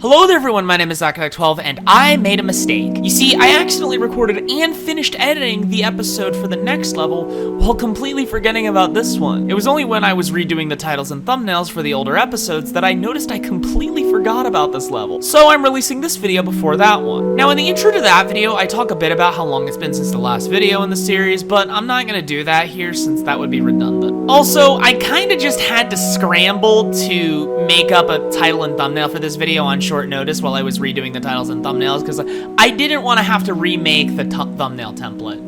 Hello there everyone, my name is Deku12 and I made a mistake. You see, I accidentally recorded and finished editing the episode for the next level while completely forgetting about this one. It was only when I was redoing the titles and thumbnails for the older episodes that I noticed I completely forgot about this level. So I'm releasing this video before that one. Now in the intro to that video, I talk a bit about how long it's been since the last video in the series, but I'm not gonna do that here since that would be redundant. Also, I kinda just had to scramble to make up a title and thumbnail for this video on short notice while I was redoing the titles and thumbnails because I didn't want to have to remake the thumbnail template.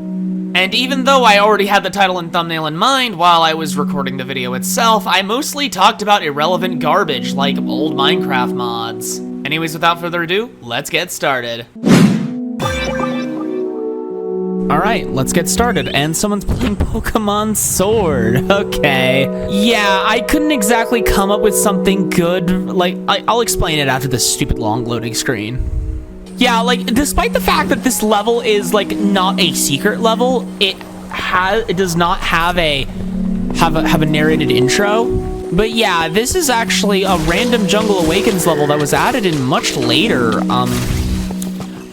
And even though I already had the title and thumbnail in mind while I was recording the video itself, I mostly talked about irrelevant garbage like old Minecraft mods. Anyways, without further ado, let's get started. Alright, let's get started, and someone's playing Pokemon Sword, okay. Yeah, I couldn't exactly come up with something good, like, I'll explain it after this stupid long loading screen. Yeah, like, despite the fact that this level is, like, not a secret level, it does not have a narrated intro. But yeah, this is actually a random Jungle Awakens level that was added in much later,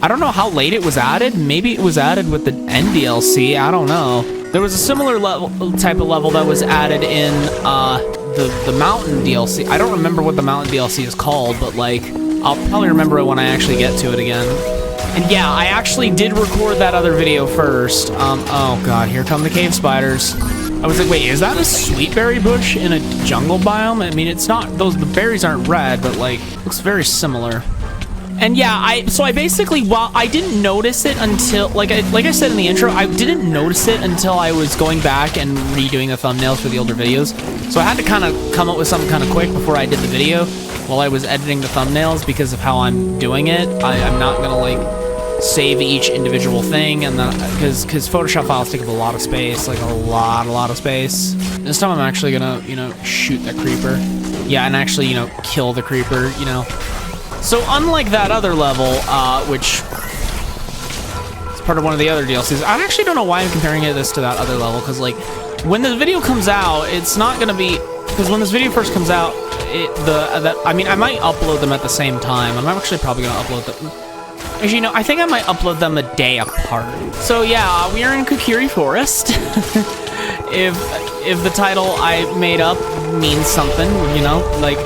I don't know how late it was added. Maybe it was added with the end DLC. I don't know. There was a similar type of level that was added in the Mountain DLC. I don't remember what the Mountain DLC is called, but like, I'll probably remember it when I actually get to it again. And yeah, I actually did record that other video first. Oh god, here come the cave spiders. I was like, wait, is that a sweet berry bush in a jungle biome? I mean, it's not, the berries aren't red, but like, looks very similar. And yeah, so I basically, while I didn't notice it until, like I said in the intro, I didn't notice it until I was going back and redoing the thumbnails for the older videos. So I had to kind of come up with something kind of quick before I did the video while I was editing the thumbnails because of how I'm doing it. I'm not gonna like save each individual thing, and then because Photoshop files take up a lot of space, like a lot of space. This time I'm actually gonna, shoot that creeper. Yeah, and actually, kill the creeper, So unlike that other level, which is part of one of the other DLCs, I actually don't know why I'm comparing this to that other level, because like, when the video comes out, it's not gonna be, because when this video first comes out, I might upload them at the same time. I'm actually probably gonna upload them. Actually, I think I might upload them a day apart. So yeah, we are in Kokiri Forest. If the title I made up means something, like,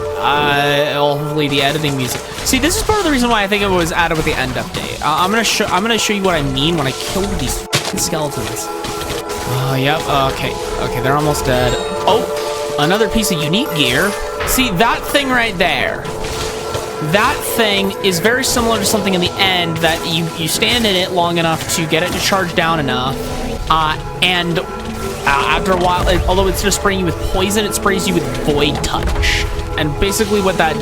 hopefully the editing music. See, this is part of the reason why I think it was added with the end update. I'm gonna show you what I mean when I kill these skeletons. Yep, okay, they're almost dead. Oh, another piece of unique gear. See, that thing right there. That thing is very similar to something in the end that you stand in it long enough to get it to charge down enough, and after a while, although it's just spraying you with poison, it sprays you with Void Touch. And basically what that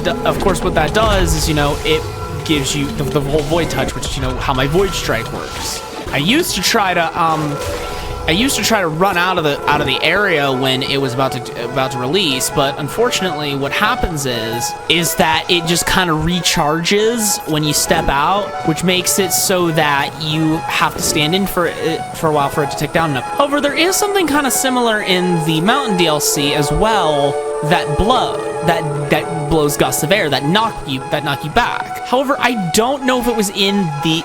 does is, it gives you the whole Void Touch, which is, how my Void Strike works. I used to try to run out of the area when it was about to release, but unfortunately what happens is that it just kind of recharges when you step out, which makes it so that you have to stand in for a while for it to tick down enough. However, there is something kind of similar in the Mountain DLC as well that blows gusts of air that knock you back. However, I don't know if it was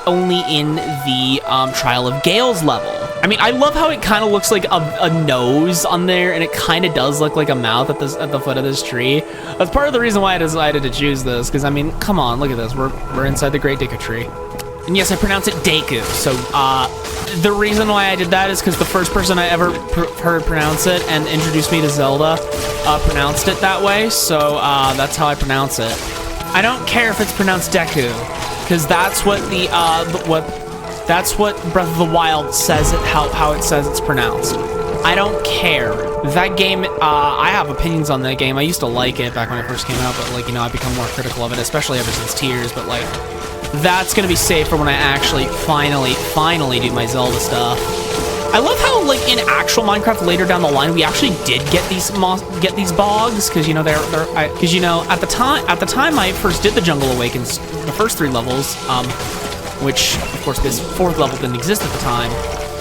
only in the Trial of Gale's level. I mean, I love how it kind of looks like a nose on there, and it kind of does look like a mouth at the foot of this tree. That's part of the reason why I decided to choose this, because I mean, come on, look at this. We're inside the Great Deku tree. And yes, I pronounce it Deku. So the reason why I did that is because the first person I ever heard pronounce it and introduced me to Zelda pronounced it that way. So that's how I pronounce it. I don't care if it's pronounced Deku, because that's what that's what Breath of the Wild says it, how it says it's pronounced. I don't care. That game, I have opinions on that game. I used to like it back when it first came out, but like, I've become more critical of it, especially ever since Tears, but like, that's gonna be safe for when I actually finally do my Zelda stuff. I love how, like, in actual Minecraft later down the line, we actually did get these bogs, because at the time I first did the Jungle Awakens, the first 3 levels, which of course this 4th level didn't exist at the time.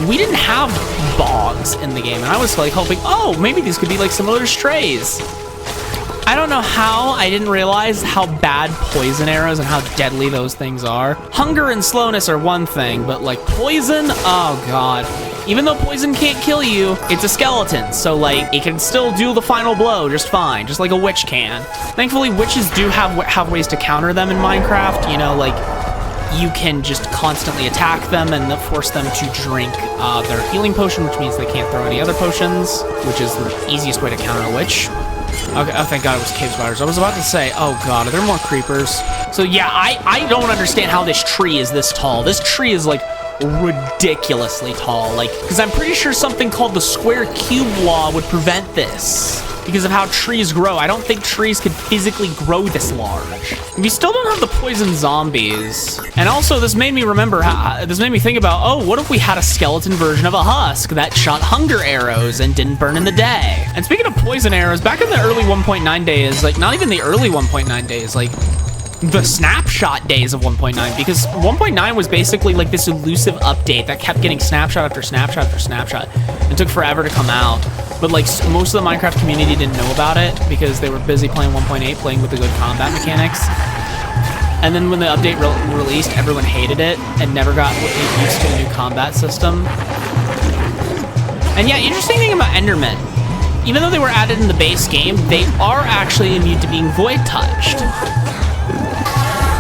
We didn't have bogs in the game, and I was like hoping, oh, maybe these could be like similar to strays. I don't know how I didn't realize how bad poison arrows and how deadly those things are. Hunger and slowness are one thing, but like poison, oh god. Even though poison can't kill you, it's a skeleton, so like it can still do the final blow just fine, just like a witch can. Thankfully, witches do have ways to counter them in Minecraft, you know, like you can just constantly attack them and force them to drink their healing potion, which means they can't throw any other potions, which is the easiest way to counter a witch. Okay, oh, thank God it was cave spiders. I was about to say, oh God, are there more creepers? So yeah, I don't understand how this tree is this tall. This tree is like ridiculously tall, like, because I'm pretty sure something called the square cube law would prevent this because of how trees grow. I don't think trees could physically grow this large. We still don't have the poison zombies. And also this made me remember, this made me think about, oh, what if we had a skeleton version of a husk that shot hunger arrows and didn't burn in the day? And speaking of poison arrows, back in the early 1.9 days, like not even the early 1.9 days, like the snapshot days of 1.9, because 1.9 was basically like this elusive update that kept getting snapshot after snapshot after snapshot and took forever to come out. But like most of the Minecraft community didn't know about it because they were busy playing 1.8, playing with the good combat mechanics. And then when the update released, everyone hated it and never got used to the new combat system. And yeah, interesting thing about Endermen, even though they were added in the base game, they are actually immune to being void touched.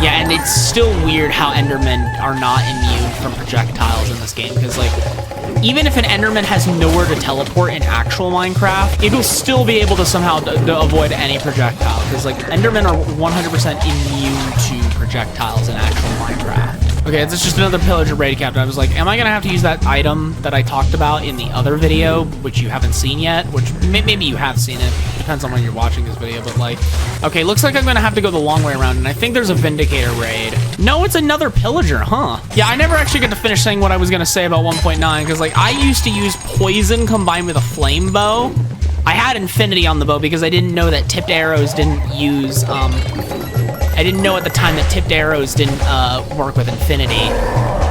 Yeah, and it's still weird how Endermen are not immune from projectiles in this game, because like, even if an Enderman has nowhere to teleport in actual Minecraft, it will still be able to somehow avoid any projectile, because like, Endermen are 100% immune to projectiles in actual Minecraft. Okay, it's just another pillager raid captain. I was like, am I gonna have to use that item that I talked about in the other video, which you haven't seen yet? Which, maybe you have seen it. Depends on when you're watching this video, but like, okay, looks like I'm gonna have to go the long way around, and I think there's a Vindicator raid. No, it's another pillager, huh? Yeah, I never actually got to finish saying what I was gonna say about 1.9, because like, I used to use poison combined with a flame bow. I had infinity on the bow because I didn't know that tipped arrows didn't use, I didn't know at the time that tipped arrows didn't work with infinity.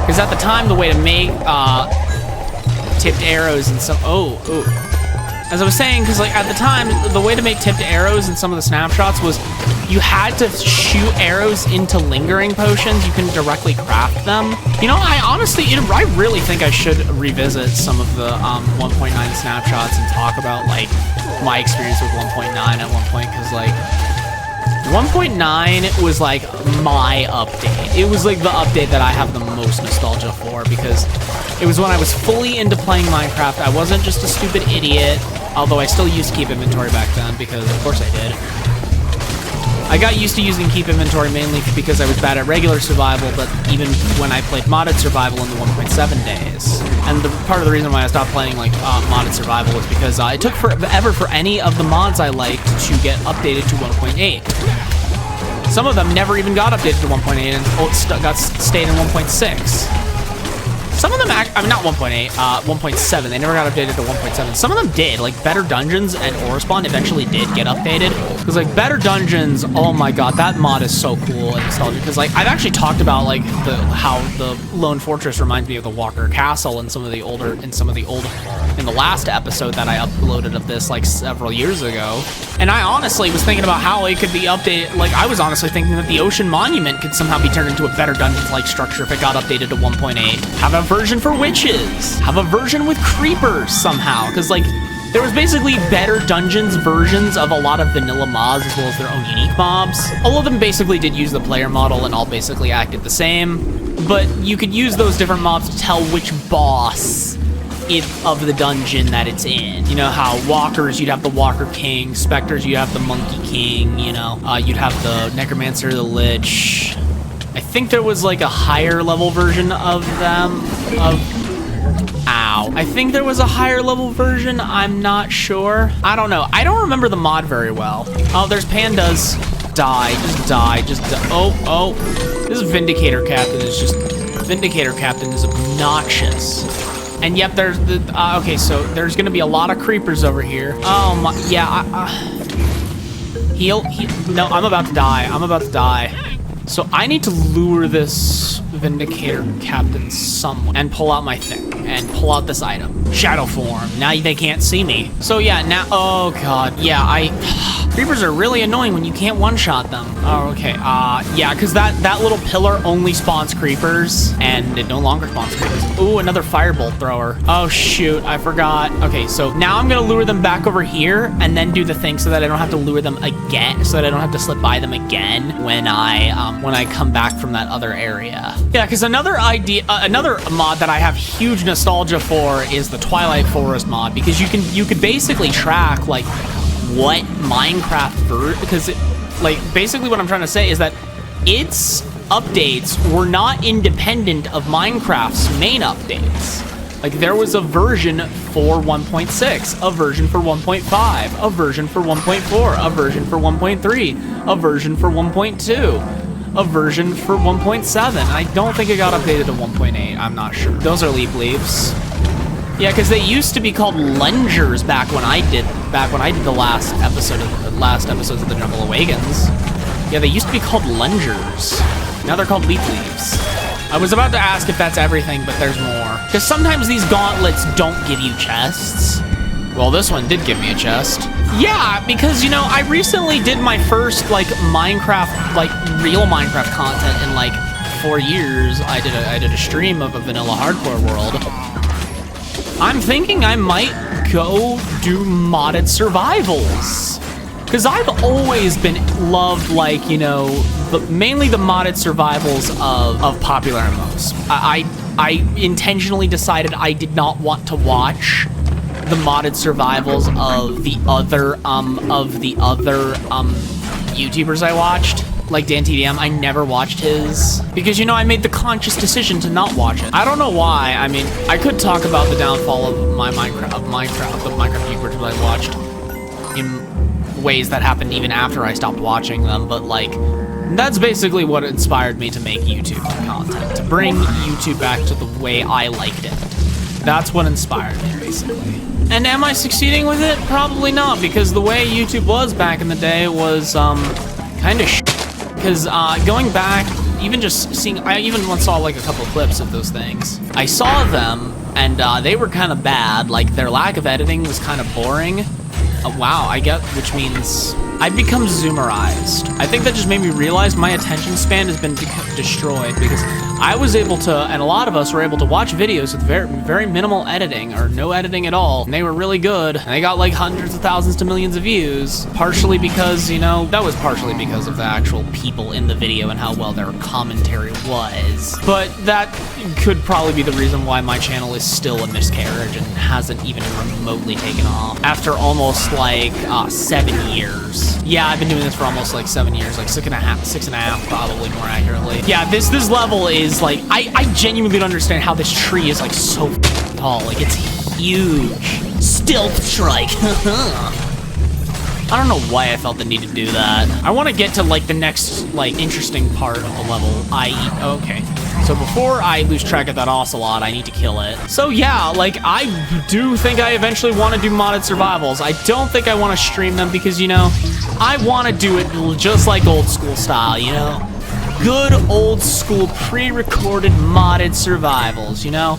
Because at the time, the way to make tipped arrows and some, as I was saying, because like at the time, the way to make tipped arrows in some of the snapshots was you had to shoot arrows into lingering potions. You couldn't directly craft them. You know, I really think I should revisit some of the 1.9 snapshots and talk about like my experience with 1.9 at one point, because like 1.9 was like my update. It was like the update that I have the most nostalgia for, because it was when I was fully into playing Minecraft. I wasn't just a stupid idiot, although I still used keep inventory back then, because of course I did. I got used to using keep inventory mainly because I was bad at regular survival, but even when I played modded survival in the 1.7 days. And part of the reason why I stopped playing like modded survival was because it took forever for any of the mods I liked to get updated to 1.8. Some of them never even got updated to 1.8 and stayed in 1.6. Some of them, I mean, not 1.8, 1.7. They never got updated to 1.7. Some of them did, like Better Dungeons and Orrespawn eventually did get updated. Because like Better Dungeons, oh my god, that mod is so cool and nostalgic. Because like I've actually talked about like how the Lone Fortress reminds me of the Walker Castle in the last episode that I uploaded of this like several years ago. And I honestly was thinking about how it could be updated. Like I was honestly thinking that the Ocean Monument could somehow be turned into a Better Dungeons-like structure if it got updated to 1.8. Have a version for witches. Have a version with creepers somehow. Because like there was basically Better Dungeons versions of a lot of vanilla mobs as well as their own unique mobs. All of them basically did use the player model and all basically acted the same. But you could use those different mobs to tell which boss of the dungeon that it's in. You know how Walkers, you'd have the Walker King, Specters, you'd have the Monkey King, you know, you'd have the Necromancer, the Lich. I think there was like a higher level version of them, I think there was a higher level version, I'm not sure. I don't know, I don't remember the mod very well. Oh, there's pandas. Die, just die. Oh, this Vindicator Captain is obnoxious. And yep, there's okay, so there's gonna be a lot of creepers over here. Oh my, yeah, heal, no, I'm about to die. So I need to lure this Vindicator Captain somewhere and pull out my thing and pull out this item. Shadow form, now they can't see me. So yeah, now, oh God, yeah, Creepers are really annoying when you can't one-shot them. Oh, okay. Yeah, because that little pillar only spawns creepers, and it no longer spawns creepers. Ooh, another firebolt thrower. Oh, shoot. I forgot. Okay, so now I'm going to lure them back over here and then do the thing so that I don't have to lure them again, so that I don't have to slip by them again when I come back from that other area. Yeah, because another mod that I have huge nostalgia for is the Twilight Forest mod, because you could basically track, like, what Minecraft because basically what I'm trying to say is that its updates were not independent of Minecraft's main updates. Like, there was a version for 1.6, a version for 1.5, a version for 1.4, a version for 1.3, a version for 1.2, a version for 1.7. I don't think it got updated to 1.8. I'm not sure. Those are leaf leaves. Yeah, because they used to be called lungers back when I did the last episodes of the Jungle Awakens. Yeah, they used to be called lungers. Now they're called leaf leaves. I was about to ask if that's everything, but there's more. Because sometimes these gauntlets don't give you chests. Well, this one did give me a chest. Yeah, because, you know, I recently did my first, like, Minecraft, like, real Minecraft content in, like, 4 years. I did a stream of a vanilla hardcore world. I'm thinking I might go do modded survivals. Because I've always loved, like, you know, mainly the modded survivals of popular MMOs. I intentionally decided I did not want to watch the modded survivals of the other YouTubers I watched. Like Dan TDM, I never watched his because, you know, I made the conscious decision to not watch it. I don't know why. I mean, I could talk about the downfall of the Minecraft YouTubers that I watched in ways that happened even after I stopped watching them, but, like, that's basically what inspired me to make YouTube content, to bring YouTube back to the way I liked it. That's what inspired me, basically. And am I succeeding with it? Probably not, because the way YouTube was back in the day was kind of because going back, even just seeing, I even once saw, like, a couple of clips of those things. I saw them, and they were kind of bad. Like, their lack of editing was kind of boring. Wow, I get, which means I've become zoomerized. I think that just made me realize my attention span has been destroyed, because I was able to, and a lot of us were able to watch videos with very minimal editing, or no editing at all, and they were really good, and they got, like, hundreds of thousands to millions of views, partially because, you know, that was partially because of the actual people in the video and how well their commentary was. But that could probably be the reason why my channel is still a miscarriage and hasn't even remotely taken off after almost, like, 7 years. Yeah, I've been doing this for almost, like, 7 years, like 6.5 probably, more accurately. Yeah, this level is, like, I genuinely don't understand how this tree is, like, so tall. Like, it's huge. Stealth strike. I don't know why I felt the need to do that. I want to get to, like, the next, like, interesting part of the level, okay. So before I lose track of that ocelot, I need to kill it. So yeah, like, I do think I eventually want to do modded survivals. I don't think I want to stream them because, you know, I want to do it just like old school style, you know? Good old school pre-recorded modded survivals, you know?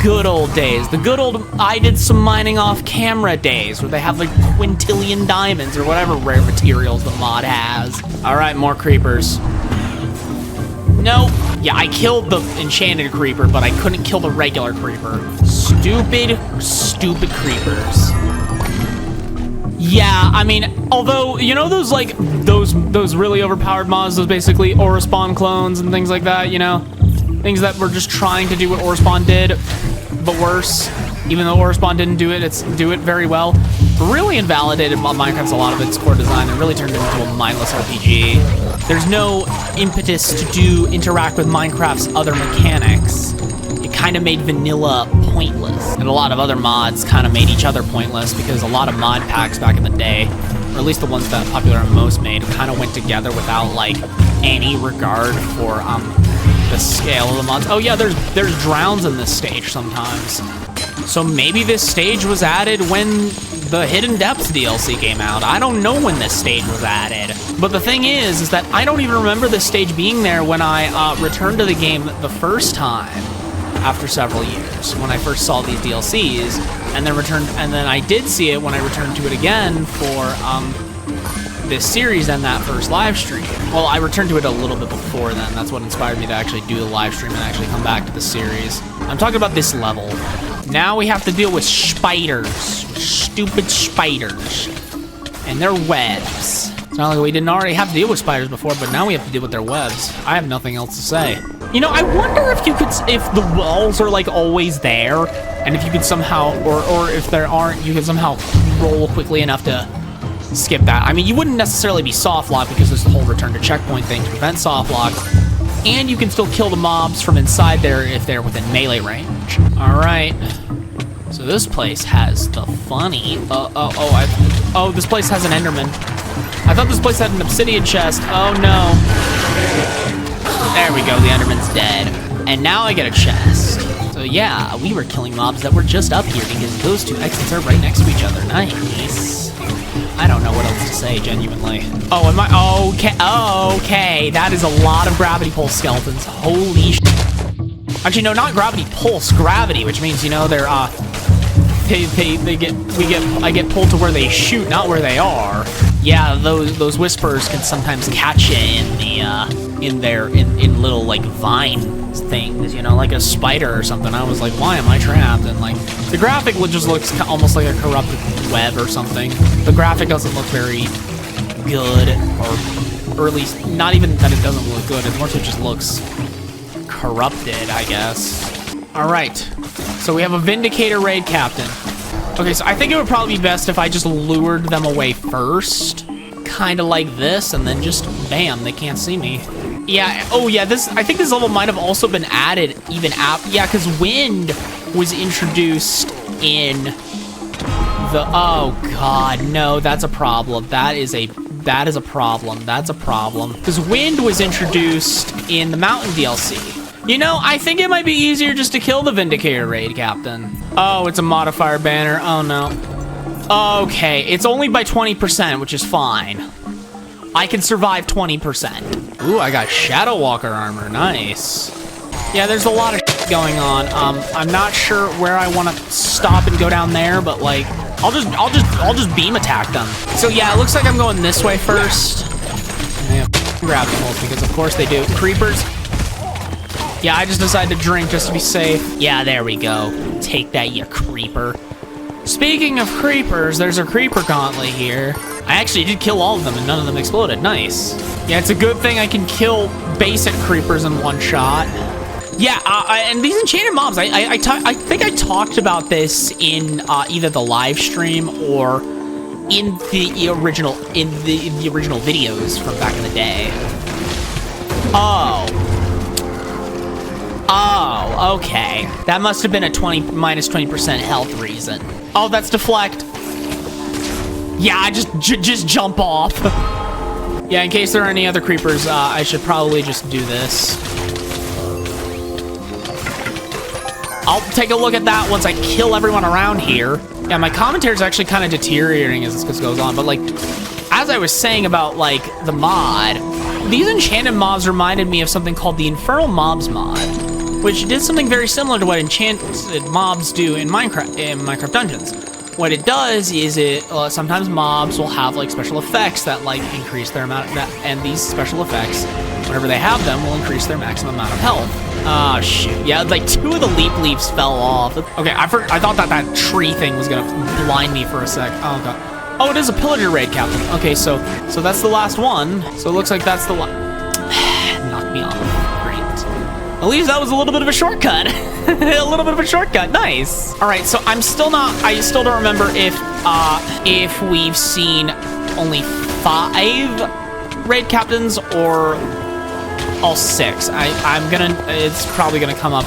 Good old days. The good old I did some mining off camera days where they have, like, quintillion diamonds or whatever rare materials the mod has. All right, more creepers. Nope. Yeah, I killed the enchanted creeper, but I couldn't kill the regular creeper. Stupid creepers. Yeah, I mean, although, you know those, like, those really overpowered mods, those basically Aura Spawn clones and things like that, you know? Things that were just trying to do what Aura Spawn did, but worse. Even though Aura Spawn didn't do it very well. Really invalidated Minecraft's a lot of its core design and really turned it into a mindless RPG. There's no impetus to interact with Minecraft's other mechanics. It kind of made vanilla pointless. And a lot of other mods kind of made each other pointless because a lot of mod packs back in the day, or at least the ones that Popular MMOs made, kind of went together without, like, any regard for the scale of the mods. Oh yeah, there's drowns in this stage sometimes. So maybe this stage was added when the Hidden Depths DLC came out. I don't know when this stage was added. But the thing is that I don't even remember this stage being there when I returned to the game the first time after several years, when I first saw these DLCs, and then I did see it when I returned to it again for this series than that first live stream. Well, I returned to it a little bit before then. That's what inspired me to actually do the live stream and actually come back to the series. I'm talking about this level. Now we have to deal with spiders. Stupid spiders. And their webs. It's not like we didn't already have to deal with spiders before, but now we have to deal with their webs. I have nothing else to say. You know, I wonder if you could, if the walls are like always there, and if you could somehow, or if there aren't, you could somehow roll quickly enough to skip that. I mean, you wouldn't necessarily be soft lock because there's the whole return to checkpoint thing to prevent soft lock, and you can still kill the mobs from inside there if they're within melee range. All right. So this place has the funny. This place has an Enderman. I thought this place had an obsidian chest. Oh no. There we go, the Enderman's dead. And now I get a chest. So yeah, we were killing mobs that were just up here because those two exits are right next to each other. Nice. I don't know what else to say, genuinely. Oh, am I? Okay. Okay, that is a lot of gravity pulse skeletons. Holy shit. Actually, no, not gravity pulse, gravity, which means, you know, they're, I get pulled to where they shoot, not where they are. Yeah, those whispers can sometimes catch you in the, in little, like, vine things, you know, like a spider or something. I was like, why am I trapped? And, like, the graphic just looks almost like a corrupted web or something. The graphic doesn't look very good, or at least, not even that it doesn't look good, it more so just looks corrupted, I guess. All right, so we have a Vindicator raid captain. Okay, so I think it would probably be best if I just lured them away first, kind of like this, and then just bam, they can't see me. Yeah, oh yeah, I think this level might have also been added even after, yeah, because wind was introduced in the, oh god, no, that's a problem. That is a problem. That's a problem. Because wind was introduced in the mountain DLC. You know, I think it might be easier just to kill the Vindicator raid captain. Oh, it's a modifier banner. Oh, no. Okay, it's only by 20%, which is fine. I can survive 20%. Ooh, I got Shadow Walker armor. Nice. Yeah, there's a lot of shit going on. I'm not sure where I want to stop and go down there, but, like, I'll just beam attack them. So, yeah, it looks like I'm going this way first. And they have gravity holes because, of course, they do. Creepers. Yeah, I just decided to drink just to be safe. Yeah, there we go. Take that, you creeper. Speaking of creepers, there's a creeper gauntlet here. I actually did kill all of them and none of them exploded. Nice. Yeah, it's a good thing I can kill basic creepers in one shot. Yeah, and these enchanted mobs, I think I talked about this in either the live stream or in the original videos from back in the day. Oh, okay. That must have been a minus 20% health reason. Oh, that's deflect. Yeah, I just jump off. Yeah, in case there are any other creepers, I should probably just do this. I'll take a look at that once I kill everyone around here. Yeah, my commentary is actually kind of deteriorating as this goes on, but like, as I was saying about like the mod, these enchanted mobs reminded me of something called the Infernal Mobs mod, which did something very similar to what enchanted mobs do in Minecraft Dungeons. What it does is sometimes mobs will have like special effects that like increase their amount and these special effects, whenever they have them, will increase their maximum amount of health. Oh shoot, yeah, like 2 of the leaves fell off. Okay, I thought that tree thing was gonna blind me for a sec. Oh god. Oh, it is a pillager raid captain. Okay, so that's the last one. So it looks like that's the one. Knocked me off. Great. At least that was a little bit of a shortcut. A little bit of a shortcut. Nice. All right, so I still don't remember if we've seen only 5 raid captains or all 6. It's probably gonna come up.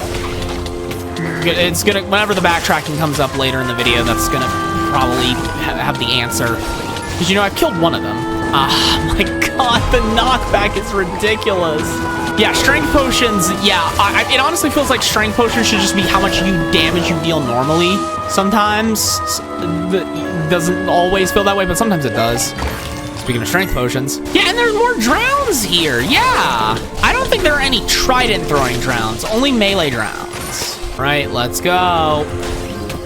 Whenever the backtracking comes up later in the video, that's gonna probably have the answer. Because, you know, I've killed one of them. Ah, my god, the knockback is ridiculous. Yeah, strength potions, yeah, it honestly feels like strength potions should just be how much damage you deal normally. Sometimes, it doesn't always feel that way, but sometimes it does. Speaking of strength potions. Yeah, and there's more drowns here, yeah. I don't think there are any trident throwing drowns, only melee drowns. Right, let's go.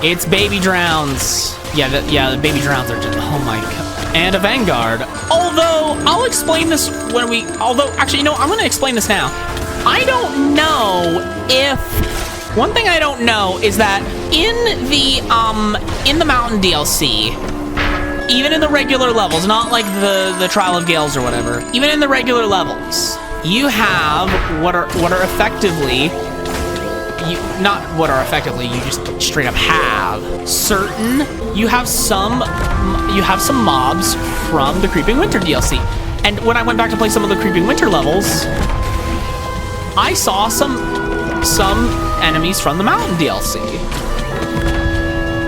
It's baby drowns. Yeah, the baby drowns are just, oh my god. and a Vanguard. Although, I'll explain this when we... Although, actually, I'm going to explain this now. I don't know if... One thing I don't know is that in the Mountain DLC, even in the regular levels, not like the Trial of Gales or whatever, even in the regular levels, you have what are effectively... Not what are effectively, you just straight up have certain... You have some mobs from the Creeping Winter DLC. And when I went back to play some of the Creeping Winter levels, I saw some enemies from the Mountain DLC.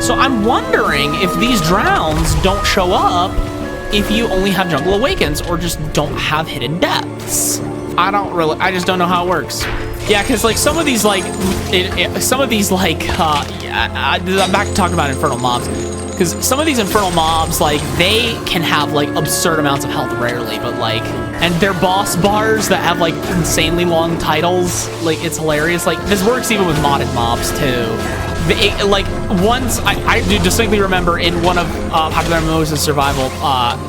So I'm wondering if these drowns don't show up if you only have Jungle Awakens or just don't have hidden depths. I just don't know how it works. Yeah, because like some of these I'm back to talking about infernal mobs. Because some of these infernal mobs, like, they can have, like, absurd amounts of health rarely, but, like, and their boss bars that have, like, insanely long titles, like, it's hilarious. Like, this works even with modded mobs, too. Once, I do distinctly remember in one of Popular MMO's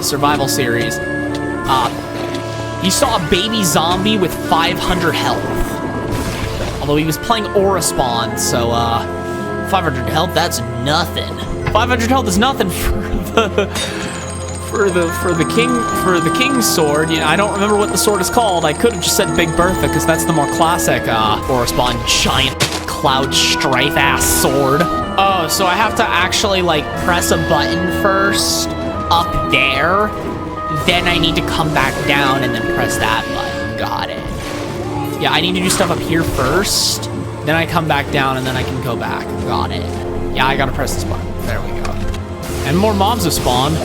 survival series, you saw a baby zombie with 500 health. Although he was playing Aura Spawn, so, 500 health, that's nothing. 500 health is nothing for the king's sword. I don't remember what the sword is called. I could have just said Big Bertha because that's the more classic Aura Spawn giant cloud strife ass sword. Oh, so I have to actually like press a button first up there, then I need to come back down and then press that button. Got it. Yeah, I need to do stuff up here first, then I come back down and then I can go back. Got it. Yeah, I gotta press this button. There we go. And more mobs have spawned.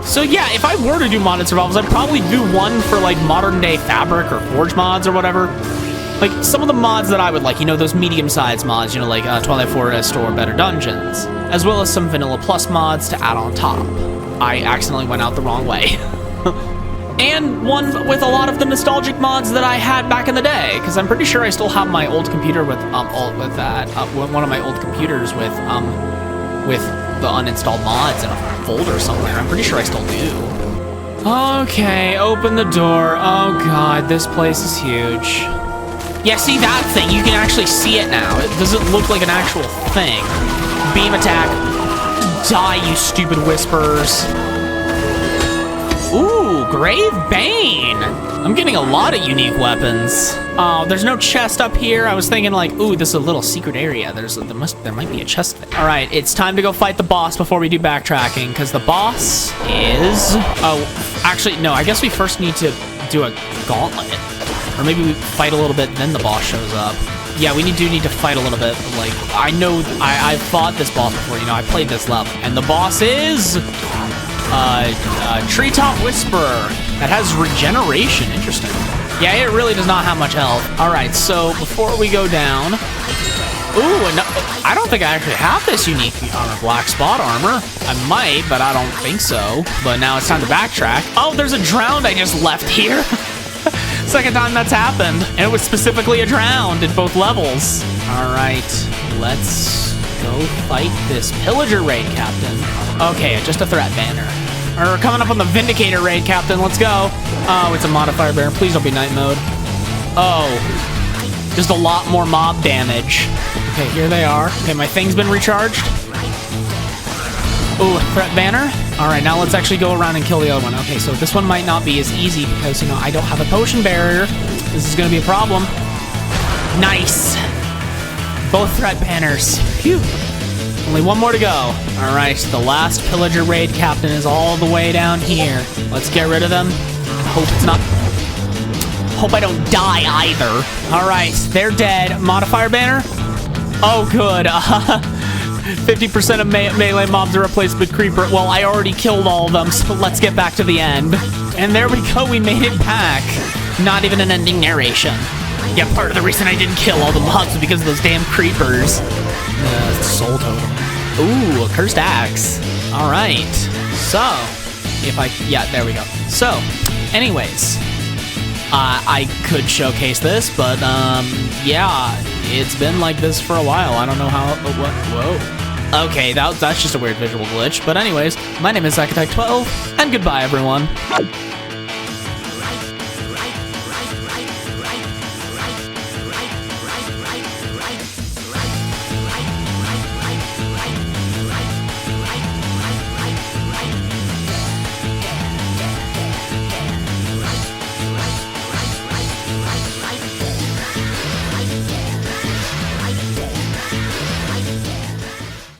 So yeah, if I were to do modded survivals, I'd probably do one for like modern day fabric or forge mods or whatever. Like some of the mods that I would like, those medium-sized mods, like Twilight Forest or Better Dungeons, as well as some Vanilla Plus mods to add on top. I accidentally went out the wrong way. And one with a lot of the nostalgic mods that I had back in the day, because I'm pretty sure I still have my old computer with one of my old computers with the uninstalled mods in a folder somewhere. I'm pretty sure I still do. Okay, open the door. Oh god, this place is huge. Yeah, see that thing? You can actually see it now. It doesn't look like an actual thing. Beam attack. Die, you stupid whisperers. Ooh, Grave Bane. I'm getting a lot of unique weapons. Oh, there's no chest up here. I was thinking like, ooh, this is a little secret area. There might be a chest there. All right, it's time to go fight the boss before we do backtracking, because the boss is... Oh, actually, no, I guess we first need to do a gauntlet. Or maybe we fight a little bit, then the boss shows up. Yeah, we do need to fight a little bit. Like, I know I've fought this boss before. I played this level. And the boss is... Treetop Whisperer. That has regeneration. Interesting. Yeah, it really does not have much health. Alright, so before we go down... Ooh, no, I don't think I actually have this unique armor. Black spot armor. I might, but I don't think so. But now it's time to backtrack. Oh, there's a drowned I just left here. Second time that's happened. And it was specifically a drowned in both levels. Alright, let's go fight this Pillager raid captain. Okay, just a threat banner. We're coming up on the Vindicator raid captain. Let's go. Oh, it's a modifier bear. Please don't be night mode. Oh, just a lot more mob damage. Okay, here they are. Okay, my thing's been recharged. Ooh, threat banner. All right, now let's actually go around and kill the other one. Okay, so this one might not be as easy because, I don't have a potion barrier. This is going to be a problem. Nice. Both threat banners. Phew. Only one more to go. All right, the last Pillager raid captain is all the way down here. Let's get rid of them. Hope it's not... Hope I don't die either. All right, they're dead. Modifier banner. Oh, good. 50% of melee mobs are replaced with creeper. Well, I already killed all of them, so let's get back to the end. And there we go. We made it back. Not even an ending narration. Yeah, part of the reason I didn't kill all the mobs was because of those damn creepers. Soul totem. Ooh, a cursed axe. All right. So, yeah, there we go. So, anyways, I could showcase this, but yeah, it's been like this for a while. I don't know how. Whoa. Okay, that's just a weird visual glitch. But anyways, my name is Zacatech12, and goodbye, everyone.